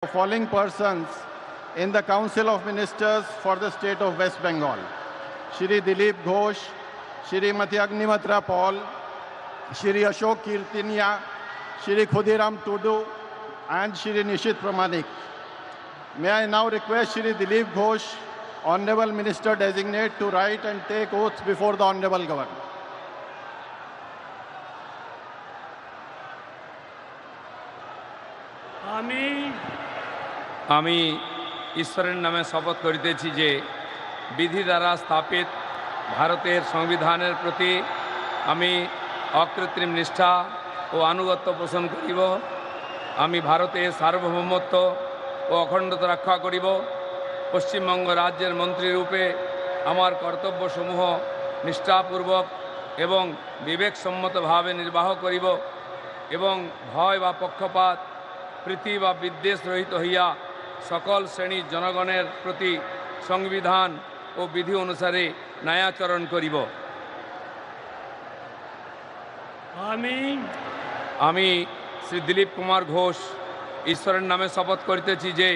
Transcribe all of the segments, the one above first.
following persons in the Council of Ministers for the state of West Bengal: Shri Dilip Ghosh, Shrimati Agnimatra Paul, Shri Ashok Kirtinia, Shri Khudiram Tudu, and Shri Nishit Pramanik. May I now request Shri Dilip Ghosh, Honorable Minister Designate, to write and take oath before the Honorable Governor. আমি ঈশ্বরের নামে শপথ করিতেছি যে বিধি দ্বারা স্থাপিত ভারতের সংবিধানের প্রতি আমি অকৃত্রিম নিষ্ঠা ও আনুগত্য পোষণ করিব। আমি ভারতের সার্বভৌমত্ব ও অখণ্ডতা রক্ষা করিব। পশ্চিমবঙ্গ রাজ্যের মন্ত্রীরূপে আমার কর্তব্যসমূহ নিষ্ঠাপূর্বক এবং বিবেকসম্মতভাবে নির্বাহ করিব এবং ভয় বা পক্ষপাত প্রীতি বা বিদ্বেষ রহিত হইয়া সকল শ্রেণীর জনগণের প্রতি সংবিধান ও বিধি অনুসারে ন্যায়াচরণ করিব। আমি শ্রী দিলীপ কুমার ঘোষ ঈশ্বরের নামে শপথ করিতেছি যে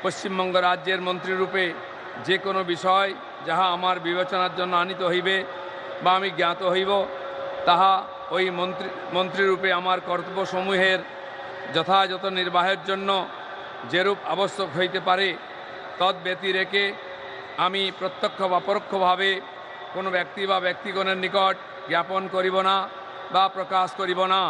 পশ্চিমবঙ্গ রাজ্যের মন্ত্রীরূপে যে কোনো বিষয় যাহা আমার বিবেচনার জন্য আনিত হইবে বা আমি জ্ঞাত হইব, তাহা ওই মন্ত্রীরূপে আমার কর্তব্যসমূহের যথাযথ নির্বাহের জন্য যেরূপ আবশ্যক হইতে পারে তদ্ব্যতি রেখে আমি প্রত্যক্ষ বা পরোক্ষভাবে কোনো ব্যক্তি বা ব্যক্তিগণের নিকট জ্ঞাপন করিব না বা প্রকাশ করিব না।